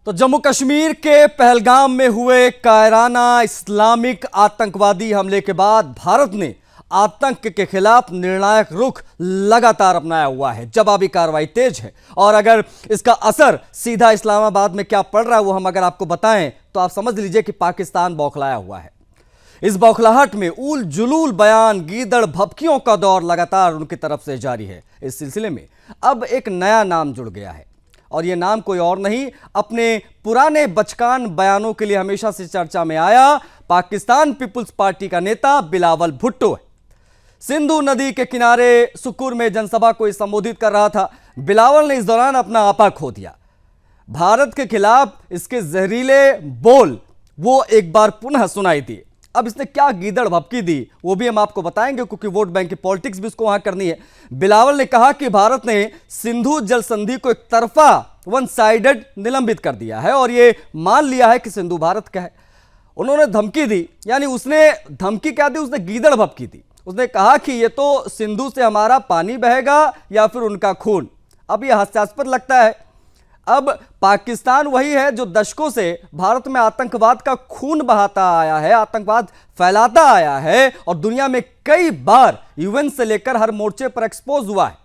तो जम्मू कश्मीर के पहलगाम में हुए कायराना इस्लामिक आतंकवादी हमले के बाद भारत ने आतंक के खिलाफ निर्णायक रुख लगातार अपनाया हुआ है। जवाबी कार्रवाई तेज है और अगर इसका असर सीधा इस्लामाबाद में क्या पड़ रहा है वो हम अगर आपको बताएं तो आप समझ लीजिए कि पाकिस्तान बौखलाया हुआ है। इस बौखलाहट में उल जुलूल बयान, गीदड़ भभकियों का दौर लगातार उनकी तरफ से जारी है। इस सिलसिले में अब एक नया नाम जुड़ गया है और यह नाम कोई और नहीं, अपने पुराने बचकान बयानों के लिए हमेशा से चर्चा में आया पाकिस्तान पीपुल्स पार्टी का नेता बिलावल भुट्टो है। सिंधु नदी के किनारे सुकुर में जनसभा को संबोधित कर रहा था। बिलावल ने इस दौरान अपना आपा खो दिया। भारत के खिलाफ इसके जहरीले बोल वो एक बार पुनः सुनाई दिए। अब इसने क्या गीदड़ भभकी दी वो भी हम आपको बताएंगे, क्योंकि वोट बैंक की पॉलिटिक्स भी उसको वहां करनी है। बिलावल ने कहा कि भारत ने सिंधु जल संधि को एक तरफा वन साइडेड निलंबित कर दिया है और यह मान लिया है कि सिंधु भारत का है। उन्होंने धमकी दी, यानी उसने धमकी क्या दी, उसने गीदड़ भभकी दी। उसने कहा कि ये तो सिंधु से हमारा पानी बहेगा या फिर उनका खून। अब यह हास्यास्पद लगता है। अब पाकिस्तान वही है जो दशकों से भारत में आतंकवाद का खून बहाता आया है, आतंकवाद फैलाता आया है और दुनिया में कई बार यूएन से लेकर हर मोर्चे पर एक्सपोज हुआ है।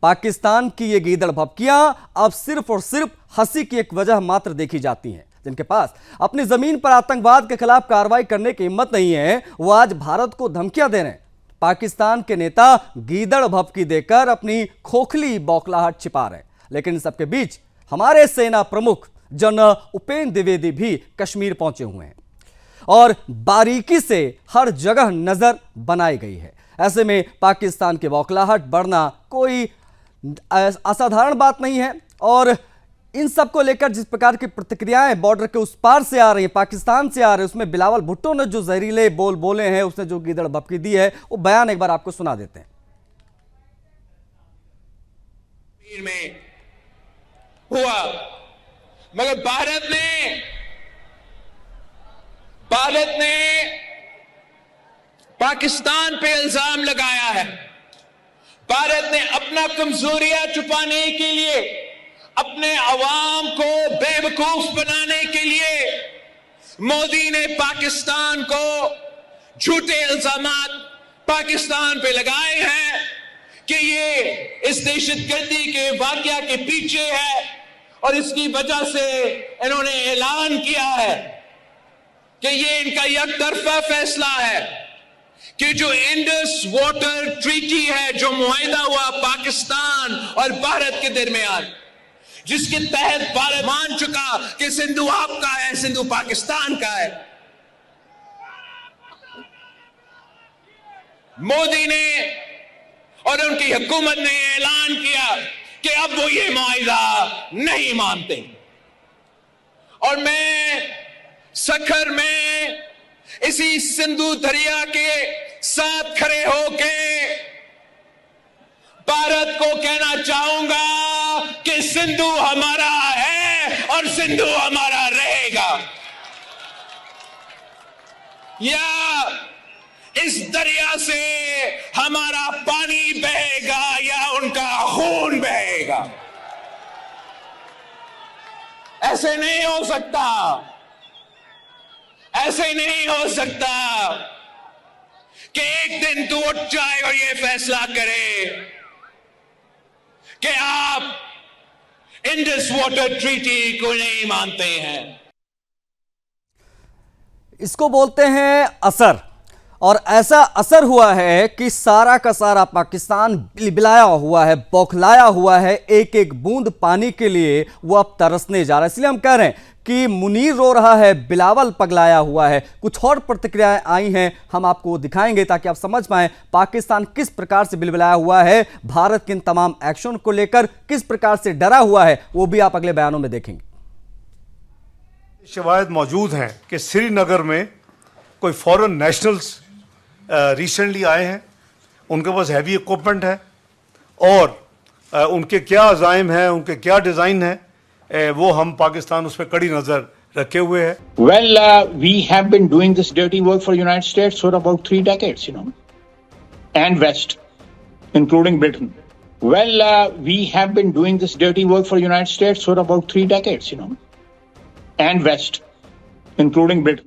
पाकिस्तान की ये गीदड़ भभकियां अब सिर्फ और सिर्फ हंसी की एक वजह मात्र देखी जाती हैं। जिनके पास अपनी जमीन पर आतंकवाद के खिलाफ कार्रवाई करने की हिम्मत नहीं है, वो आज भारत को धमकियां दे रहे हैं। पाकिस्तान के नेता गीदड़ भभकी देकर अपनी खोखली बौखलाहट छिपा रहे हैं। लेकिन इन सबके बीच हमारे सेना प्रमुख जनरल उपेंद्र द्विवेदी भी कश्मीर पहुंचे हुए हैं और बारीकी से हर जगह नजर बनाई गई है। ऐसे में पाकिस्तान की बौखलाहट बढ़ना कोई असाधारण बात नहीं है और इन सब को लेकर जिस प्रकार की प्रतिक्रियाएं बॉर्डर के उस पार से आ रही हैं, पाकिस्तान से आ रही है, उसमें बिलावल भुट्टो ने जो जहरीले बोल बोले हैं, उसने जो गीदड़ भभकी दी है, वो बयान एक बार आपको सुना देते हैं। में हुआ मगर भारत ने पाकिस्तान पे इल्जाम लगाया है। भारत ने अपना कमजोरियां छुपाने के लिए, अपने अवाम को बेवकूफ बनाने के लिए मोदी ने पाकिस्तान को झूठे इल्जामात पाकिस्तान पे लगाए हैं कि ये इस दहशतगर्दी के वाकया के पीछे है और इसकी वजह से इन्होंने ऐलान किया है कि ये इनका एकतरफा फैसला है कि जो इंडस वाटर ट्रीटी है, जो मुआहिदा हुआ पाकिस्तान और भारत के दरमियान, जिसके तहत भारत मान चुका कि सिंधु आपका है, सिंधु पाकिस्तान का है। मोदी ने और उनकी हुकूमत ने ऐलान किया कि अब वो ये मुआहिदा नहीं मानते और मैं सखर में इसी सिंधु दरिया के साथ खड़े होके भारत को कहना चाहूंगा कि सिंधु हमारा है और सिंधु हमारा रहेगा। या इस दरिया से हमारा पानी बहेगा या उनका खून बहेगा। ऐसे नहीं हो सकता, ऐसे नहीं हो सकता कि एक दिन तू उठ जाए और ये फैसला करे कि आप इंडस वाटर ट्रीटी को नहीं मानते हैं। इसको बोलते हैं असर, और ऐसा असर हुआ है कि सारा का सारा पाकिस्तान बिलबिलाया हुआ है, बौखलाया हुआ है। एक एक बूंद पानी के लिए वो अब तरसने जा रहा है। इसलिए हम कह रहे हैं कि मुनीर रो रहा है, बिलावल पगलाया हुआ है। कुछ और प्रतिक्रियाएं आई हैं, हम आपको दिखाएंगे ताकि आप समझ पाएं पाकिस्तान किस प्रकार से बिलबिलाया हुआ है, भारत के इन तमाम एक्शन को लेकर किस प्रकार से डरा हुआ है, वो भी आप अगले बयानों में देखेंगे। शवाहिद मौजूद हैं कि श्रीनगर में कोई फॉरेन नेशनल्स रिसेंटली आए हैं, उनके पास हैवी इक्विपमेंट है और उनके क्या अज़ाइम हैं, उनके क्या डिज़ाइन है, वो हम पाकिस्तान उस पर कड़ी नज़र रखे हुए हैं। Well, we have been doing this dirty work for United States for about 3 decades, and West, including Britain. Well, we have been doing this dirty work for United States for about 3 decades, and West, including Britain.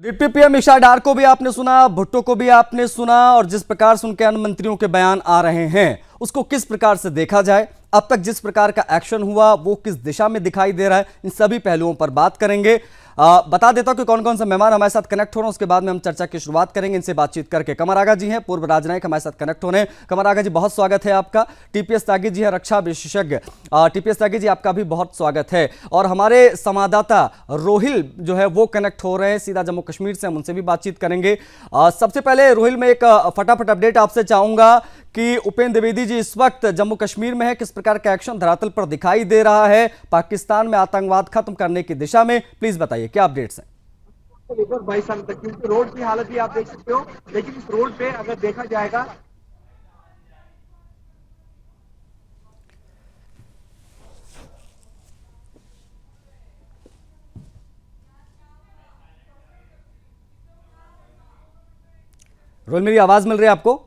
Deputy PM Ishaq Dar को भी आपने सुना, भुट्टो को भी आपने सुना, और जिस प्रकार से उनके अन्य मंत्रियों के बयान आ रहे हैं उसको किस प्रकार से देखा जाए, अब तक जिस प्रकार का एक्शन हुआ वो किस दिशा में दिखाई दे रहा है, इन सभी पहलुओं पर बात करेंगे। बता देता हूं कि कौन कौन से मेहमान हमारे साथ कनेक्ट हो रहे हैं, उसके बाद में हम चर्चा की शुरुआत करेंगे। इनसे बातचीत करके कमर आगा जी हैं, पूर्व राजनयिक, हमारे साथ कनेक्ट हो रहे हैं। कमर आगा जी, बहुत स्वागत है आपका। टीपीएस त्यागी जी हैं, रक्षा विशेषज्ञ। टीपीएस त्यागी जी, आपका भी बहुत स्वागत है। और हमारे संवाददाता रोहिल जो है वो कनेक्ट हो रहे हैं सीधा जम्मू कश्मीर से, हम उनसे भी बातचीत करेंगे। सबसे पहले रोहिल, मैं एक फटाफट अपडेट आपसे चाहूंगा कि उपेंद्र द्विवेदी जी इस वक्त जम्मू कश्मीर में है, किस प्रकार का एक्शन धरातल पर दिखाई दे रहा है पाकिस्तान में आतंकवाद खत्म करने की दिशा में, प्लीज बताइए क्या अपडेट्स हैं। लगभग 22 साल तक, क्योंकि रोड की हालत भी आप देख सकते हो, लेकिन इस रोड पे अगर देखा जाएगा रोहिल, मेरी आवाज मिल रही है आपको?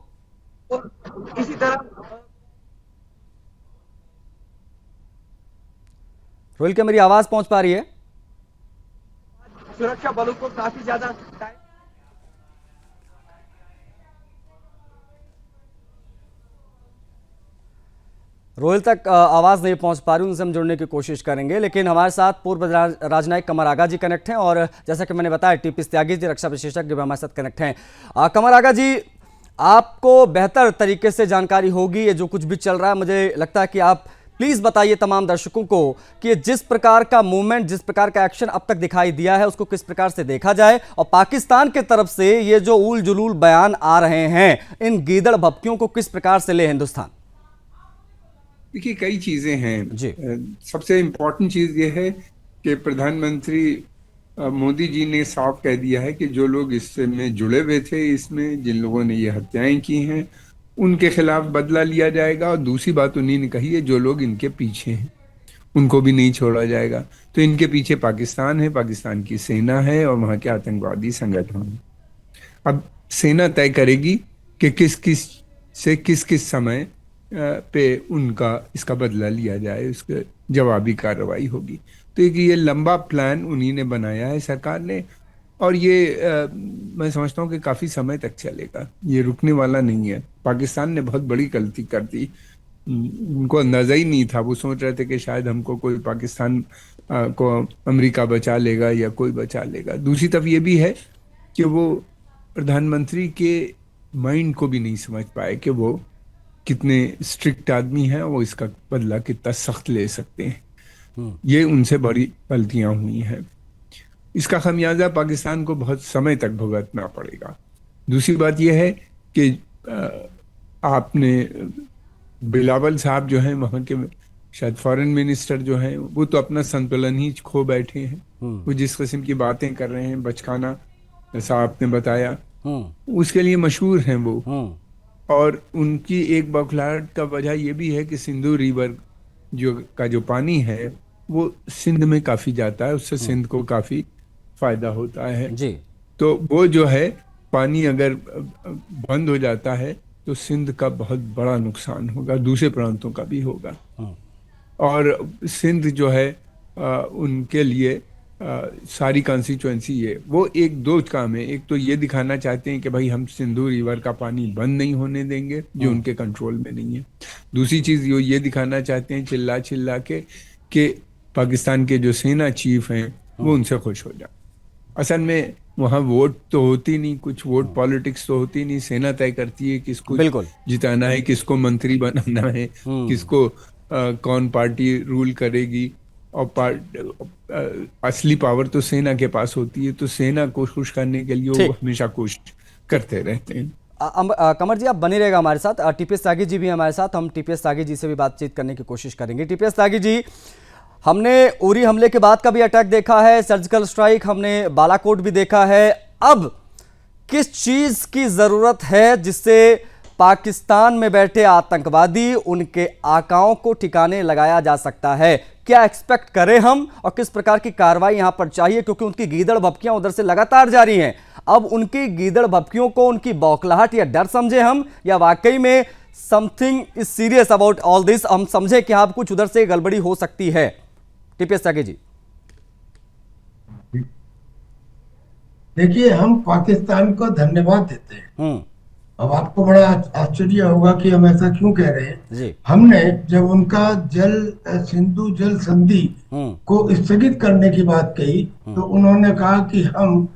और इसी तरह रोहिल, क्या मेरी आवाज पहुंच पा रही है? सुरक्षा बलों को काफी ज्यादा रोहिल तक आवाज नहीं पहुंच पा रही, उनसे हम जुड़ने की कोशिश करेंगे। लेकिन हमारे साथ पूर्व राजनयिक कमर आगा जी कनेक्ट हैं, और जैसा कि मैंने बताया टीपीएस त्यागी जी, रक्षा विशेषज्ञ, भी हमारे साथ कनेक्ट हैं। कमर आगा जी, आपको बेहतर तरीके से जानकारी होगी ये जो कुछ भी चल रहा है, मुझे लगता है कि आप प्लीज बताइए तमाम दर्शकों को कि जिस प्रकार का मूवमेंट, जिस प्रकार का एक्शन अब तक दिखाई दिया है उसको किस प्रकार से देखा जाए, और पाकिस्तान की तरफ से ये जो उल जुलूल बयान आ रहे हैं, इन गीदड़ भपकियों को किस प्रकार से ले हिंदुस्तान। देखिए, कई चीजें हैं जी। सबसे इम्पोर्टेंट चीज ये है कि प्रधानमंत्री मोदी जी ने साफ कह दिया है कि जो लोग इसमें जुड़े हुए थे, इसमें जिन लोगों ने ये हत्याएं की हैं, उनके खिलाफ बदला लिया जाएगा। और दूसरी बात उन्हीं ने कही है, जो लोग इनके पीछे हैं उनको भी नहीं छोड़ा जाएगा। तो इनके पीछे पाकिस्तान है, पाकिस्तान की सेना है और वहाँ के आतंकवादी संगठन हैं। अब सेना तय करेगी कि किस किस समय पे उनका इसका बदला लिया जाए, उसके जवाबी कार्रवाई होगी। तो एक ये लंबा प्लान उन्हीं ने बनाया है, सरकार ने, और ये मैं समझता हूँ कि काफ़ी समय तक चलेगा, ये रुकने वाला नहीं है। पाकिस्तान ने बहुत बड़ी गलती कर दी, उनको अंदाज़ा ही नहीं था। वो सोच रहे थे कि शायद हमको कोई पाकिस्तान को अमेरिका बचा लेगा या कोई बचा लेगा। दूसरी तरफ ये भी है कि वो प्रधानमंत्री के माइंड को भी नहीं समझ पाए कि वो कितने स्ट्रिक्ट आदमी हैं, वो इसका बदला कितना सख्त ले सकते हैं। ये उनसे बड़ी गलतियां हुई हैं, इसका खमियाजा पाकिस्तान को बहुत समय तक भुगतना पड़ेगा। दूसरी बात यह है कि आपने बिलावल साहब जो हैं, वहाँ के शायद फॉरेन मिनिस्टर जो हैं, वो तो अपना संतुलन ही खो बैठे हैं। वो जिस किस्म की बातें कर रहे हैं, बचकाना जैसा आपने बताया, उसके लिए मशहूर हैं वो। और उनकी एक बौखलाहट का वजह यह भी है कि सिंधु रिवर जो पानी है वो सिंध में काफ़ी जाता है, उससे सिंध को काफ़ी फायदा होता है जी। तो वो जो है पानी अगर बंद हो जाता है तो सिंध का बहुत बड़ा नुकसान होगा, दूसरे प्रांतों का भी होगा। और सिंध जो है उनके लिए सारी कॉन्स्टिट्यूएंसी ये वो एक दो काम है। एक तो ये दिखाना चाहते हैं कि भाई हम सिंधु रिवर का पानी बंद नहीं होने देंगे, जो उनके कंट्रोल में नहीं है। दूसरी चीज़ ये दिखाना चाहते हैं चिल्ला चिल्ला के कि पाकिस्तान के जो सेना चीफ हैं वो उनसे खुश हो जाए। असल में वहाँ वोट तो होती नहीं, कुछ वोट पॉलिटिक्स तो होती नहीं, सेना तय करती है किसको जिताना है, किसको मंत्री बनाना है, किसको कौन पार्टी रूल करेगी। और असली पावर तो सेना के पास होती है, तो सेना को खुश करने के लिए वो हमेशा कोशिश करते रहते हैं। कमर जी, आप बने रहेगा हमारे साथ। टीपीएस त्यागी जी भी हमारे साथ, हम टीपीएस त्यागी जी से भी बातचीत करने की कोशिश करेंगे। टीपीएस त्यागी जी, हमने उरी हमले के बाद का भी अटैक देखा है, सर्जिकल स्ट्राइक, हमने बालाकोट भी देखा है। अब किस चीज की जरूरत है जिससे पाकिस्तान में बैठे आतंकवादी उनके आकाओं को ठिकाने लगाया जा सकता है? क्या एक्सपेक्ट करें हम और किस प्रकार की कार्रवाई यहां पर चाहिए? क्योंकि उनकी गीदड़ भपकियां उधर से लगातार जारी हैं। अब उनकी गीदड़ भपकियों को उनकी बौखलाहट या डर समझे हम, या वाकई में something is serious about all this, हम समझे कि हाँ कुछ उधर से गड़बड़ी हो सकती है? टीपीएस त्यागी जी। देखिए, हम पाकिस्तान को धन्यवाद देते हैं। हम्म। अब आपको बड़ा आश्चर्य होगा कि हम ऐसा क्यों कह रहे हैं। जी। हमने जब उनका सिंधु जल संधि को स्थगित करने की बात कही तो उन्होंने कहा कि हम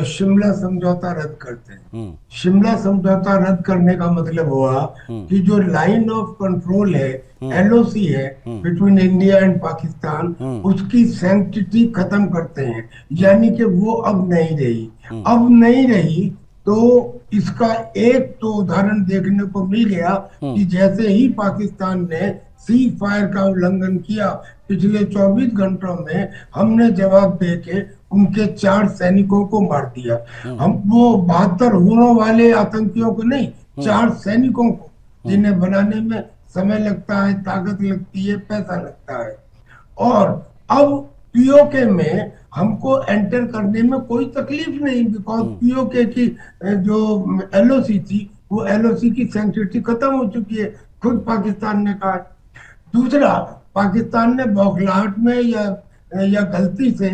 शिमला समझौता रद्द करते हैं। शिमला समझौता रद्द करने का मतलब हुआ कि जो लाइन ऑफ कंट्रोल है, एलओसी है बिटवीन इंडिया एंड पाकिस्तान, उसकी सैंक्टिटी खत्म करते हैं, यानी कि वो अब नहीं रही। अब नहीं रही तो इसका एक तो उदाहरण देखने को मिल गया कि जैसे ही पाकिस्तान ने सीज फायर का उल्लंघन किया, पिछले 24 घंटों में हमने जवाब देके उनके 4 सैनिकों को मार दिया। हम वो 72 हुरों वाले आतंकियों को नहीं, 4 सैनिकों को, जिन्हें बनाने में समय लगता है, ताकत लगती है, पैसा लगता है। और अब पीओके में हमको एंटर करने में कोई तकलीफ नहीं, बिकॉज पीओके की जो एलओसी थी वो एलओसी की सैंक्टिटी खत्म हो चुकी है, खुद पाकिस्तान ने कहा। दूसरा, पाकिस्तान ने बौखलाहट में या गलती से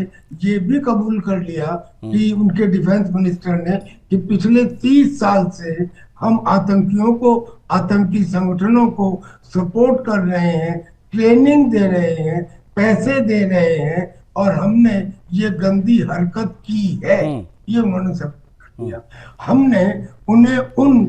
ये भी कबूल कर लिया कि उनके डिफेंस मिनिस्टर ने कि पिछले 30 साल से हम आतंकियों को, आतंकी संगठनों को सपोर्ट कर रहे हैं, ट्रेनिंग दे रहे हैं, पैसे दे रहे हैं, और हमने ये गंदी हरकत की है, ये उन्होंने सब किया। हमने उन्हें उन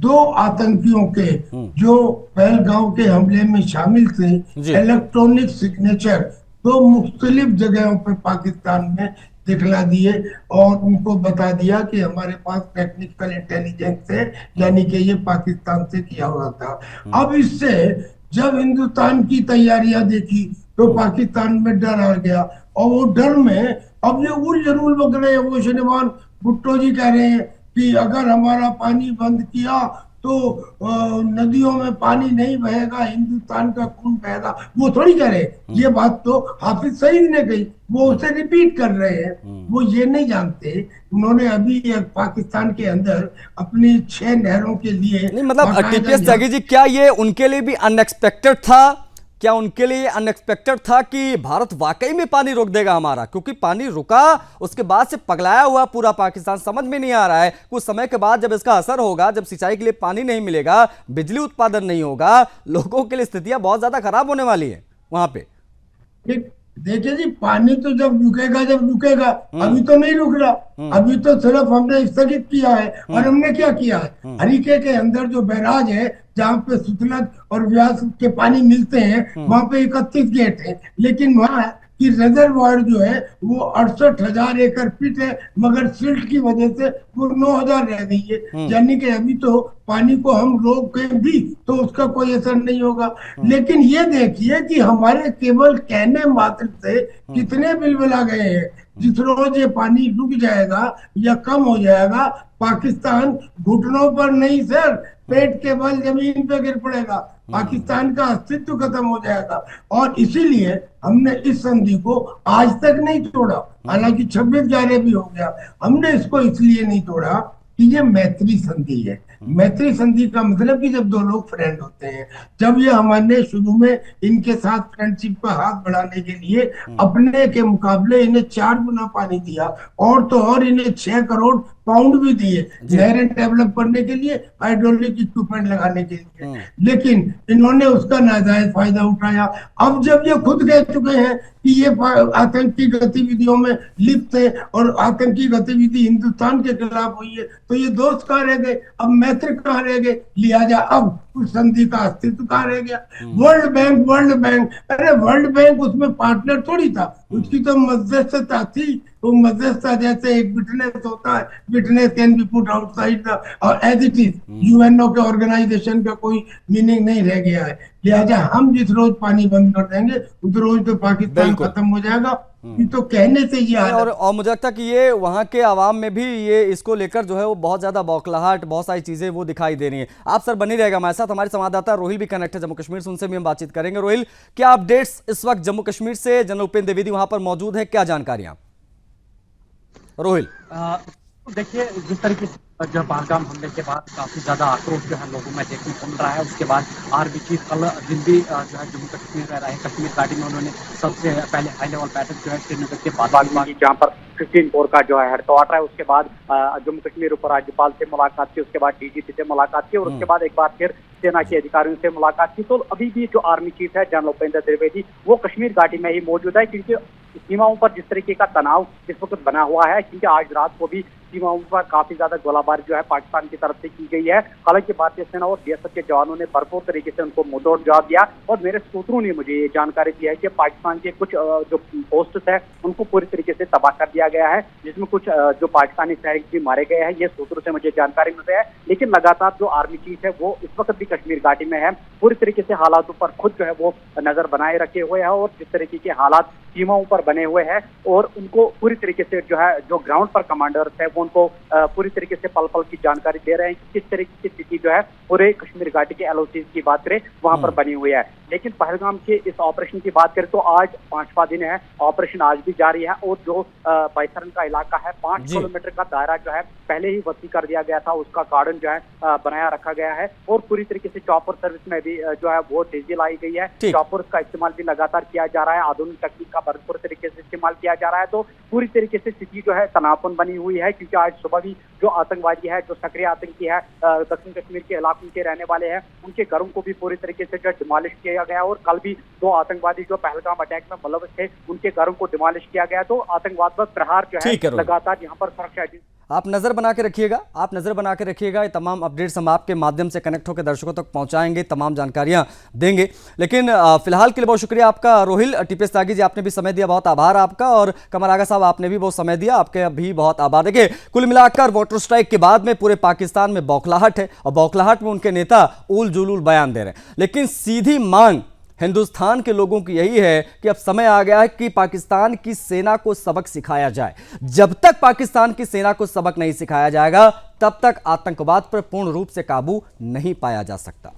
2 आतंकियों के जो पहलगांव के हमले में शामिल थे, इलेक्ट्रॉनिक सिग्नेचर 2 मुख्तलिफ जगहों पर पाकिस्तान में दिखला दिए और उनको बता दिया कि हमारे पास टेक्निकल इंटेलिजेंस है, यानी कि ये पाकिस्तान से किया हुआ था। अब इससे जब हिंदुस्तान की तैयारियां देखी तो पाकिस्तान में डर आ गया, और वो डर में अब ये उल जरूर बक रहे हैं। वो शनिवार भुट्टो जी कह रहे हैं कि अगर हमारा पानी बंद किया तो नदियों में पानी नहीं बहेगा, हिंदुस्तान का खून बहेगा। वो थोड़ी कह रहे, ये बात तो हाफिज सईद ने कही, वो उसे रिपीट कर रहे हैं। वो ये नहीं जानते, उन्होंने अभी पाकिस्तान के अंदर अपनी 6 नहरों के लिए नहीं, मतलब टीपीएस त्यागी जी, क्या ये उनके लिए भी अनएक्सपेक्टेड था? क्या उनके लिए अनएक्सपेक्टेड था कि भारत वाकई में पानी रोक देगा हमारा? क्योंकि पानी रुका, उसके बाद से पगलाया हुआ पूरा पाकिस्तान, समझ में नहीं आ रहा है। कुछ समय के बाद जब इसका असर होगा, जब सिंचाई के लिए पानी नहीं मिलेगा, बिजली उत्पादन नहीं होगा, लोगों के लिए स्थितियां बहुत ज्यादा खराब होने वाली है वहां पे। देखिए जी, पानी तो जब रुकेगा, अभी तो नहीं रुक रहा, अभी तो सिर्फ हमने स्थगित किया है। और हमने क्या किया है, हरीके के अंदर जो बैराज है, जहाँ पे सुतलज और व्यास के पानी मिलते हैं, वहां पे 31 गेट है, लेकिन वहाँ की रिजर्वायर जो है वो 68,000 एकड़ फीट है, मगर सिल्ट की वजह से वो 9,000 रह गई है। यानी कि अभी तो पानी को हम रोकें भी तो उसका कोई असर नहीं होगा। लेकिन ये देखिए कि हमारे केवल कहने मात्र से कितने बिल आ गए हैं। जिस रोज ये पानी रुक जाएगा या कम हो जाएगा, पाकिस्तान घुटनों पर नहीं सर, पेट के बल जमीन पे गिर पड़ेगा, पाकिस्तान का अस्तित्व खत्म हो जाएगा। और इसीलिए हमने इस संधि को आज तक नहीं तोड़ा, हालांकि 26/11 भी हो गया। हमने इसको इसलिए नहीं तोड़ा कि ये मैत्री संधि है। मैत्री संधि का मतलब कि जब 2 लोग फ्रेंड होते हैं, जब ये हमने शुरू में इनके साथ फ्रेंडशिप का हाथ बढ़ाने के लिए अपने के मुकाबले इन्हें 4 गुना पानी दिया, और तो और इन्हें 6 करोड़ पाउंड भी दिए नहरें डेवलप करने के लिए, हाइड्रोलिक इक्विपमेंट लगाने के लिए, लेकिन इन्होंने उसका नाजायज फायदा उठाया। अब जब ये खुद कह चुके हैं कि ये आतंकी गतिविधियों में लिप्त है और आतंकी गतिविधि हिंदुस्तान के खिलाफ हुई है, तो ये दोस्त कहाँ रह गए? अब मैत्री कहाँ रह गए? लिहाजा अब उस संधि का अस्तित्व कहाँ रह गया? वर्ल्ड बैंक, अरे वर्ल्ड बैंक उसमें पार्टनर थोड़ी था, उसकी तो मध्यस्थता थी। वो मध्यस्थता जैसे एक विटनेस होता है, witness can be put outside the, और एज इट इज यूएनओ के ऑर्गेनाइजेशन का कोई मीनिंग नहीं रह गया है। लिहाजा हम जिस रोज पानी बंद कर देंगे उस रोज तो पाकिस्तान खत्म हो जाएगा। तो कहने से ये और मुझे लगता है कि ये वहाँ के आवाम में भी ये इसको लेकर जो है वो बहुत ज्यादा बौखलाहट, बहुत सारी चीजें वो दिखाई दे रही हैं। आप सर बनी रहेगा हमारे साथ, हमारे संवाददाता रोहिल भी कनेक्ट है जम्मू कश्मीर से, उनसे भी हम बातचीत करेंगे। रोहिल, क्या अपडेट्स इस वक्त जम्मू कश्मीर से? जनरल उपेंद्र द्विवेदी वहां पर मौजूद है, क्या जानकारियां? रोहिल, देखिए, जिस तरीके से जब पहलगाम हमले के बाद काफी ज्यादा आक्रोश जो है लोगों में देखने को मिल रहा है, उसके बाद आर्मी चीफ कल दिन भी जो है जम्मू कश्मीर में रहे। कश्मीर घाटी में उन्होंने सबसे पहले हाई लेवल बैठक जो है श्रीनगर के बाद जहाँ पर 15 कोर का जो है हेडक्वार्टर है। उसके बाद जम्मू कश्मीर उपराज्यपाल से मुलाकात की, उसके बाद डीजीपी से मुलाकात की और उसके बाद एक बार फिर सेना के अधिकारियों से मुलाकात की। तो अभी भी जो आर्मी चीफ है जनरल उपेंद्र द्विवेदी वो कश्मीर घाटी में ही मौजूद है, क्योंकि सीमाओं पर जिस तरीके का तनाव इस वक्त बना हुआ है, क्योंकि आज रात को भी सीमाओं पर काफी ज्यादा गोलाबारी जो है पाकिस्तान की तरफ से की गई है। हालांकि भारतीय सेना और बीएसएफ के जवानों ने भरपूर तरीके से उनको मुंहतोड़ जवाब दिया और मेरे सूत्रों ने मुझे ये जानकारी दी है कि पाकिस्तान के कुछ जो पोस्ट है उनको पूरी तरीके से तबाह कर दिया गया है, जिसमें कुछ जो पाकिस्तानी सैनिक भी मारे गए हैं। ये सूत्रों से मुझे जानकारी मिल रही है। लेकिन लगातार जो आर्मी चीफ है वो इस वक्त भी कश्मीर घाटी में है, पूरी तरीके से हालातों पर खुद जो है वो नजर बनाए रखे हुए है और जिस तरीके के हालात सीमाओं पर बने हुए हैं और उनको पूरी तरीके से जो है जो ग्राउंड पर कमांडर्स है वो उनको पूरी तरीके से पल पल की जानकारी दे रहे हैं कि किस तरीके की स्थिति जो है पूरे कश्मीर घाटी के एलओसी की बात करें वहां पर बनी हुई है। लेकिन पहलगाम के इस ऑपरेशन की बात करें तो आज 5वां दिन है, ऑपरेशन आज भी जारी है और जो बैसरन का इलाका है 5 किलोमीटर का दायरा जो है पहले ही वसी कर दिया गया था, उसका गार्डन जो है बनाया रखा गया है और पूरी तरीके से चॉपर सर्विस में भी जो है वो तेजी लाई गई है। चॉपर्स का इस्तेमाल भी लगातार किया जा रहा है, आधुनिक तकनीक का भरपूर तरीके से इस्तेमाल किया जा रहा है। तो पूरी तरीके से स्थिति जो है तनावपूर्ण बनी हुई है, क्योंकि आज सुबह भी जो आतंकवादी है, जो सक्रिय आतंकी है, दक्षिण कश्मीर के इलाकों के रहने वाले हैं, उनके घरों को भी पूरी तरीके से जो डिमोलिश किया गया और कल भी 2 आतंकवादी जो पहलगाम अटैक में मुलव्वस थे उनके घरों को डिमोलिश किया गया। तो आतंकवाद पर प्रहार जो है लगातार यहाँ पर सुरक्षा आप नज़र बना के रखिएगा, आप नज़र बना के रखिएगा। ये तमाम अपडेट्स हम आपके माध्यम से कनेक्ट होकर दर्शकों तक पहुंचाएंगे, तमाम जानकारियां देंगे। लेकिन फिलहाल के लिए बहुत शुक्रिया आपका रोहिल टीपीएस त्यागी जी, आपने भी समय दिया, बहुत आभार आपका। और कमर आगा साहब आपने भी बहुत समय दिया, आपके भी बहुत आभार। देखिए कुल मिलाकर वाटर स्ट्राइक के बाद में पूरे पाकिस्तान में बौखलाहट है और बौखलाहट में उनके नेता उल जुलूल बयान दे रहे हैं। लेकिन सीधी मांग हिंदुस्तान के लोगों की यही है कि अब समय आ गया है कि पाकिस्तान की सेना को सबक सिखाया जाए। जब तक पाकिस्तान की सेना को सबक नहीं सिखाया जाएगा तब तक आतंकवाद पर पूर्ण रूप से काबू नहीं पाया जा सकता।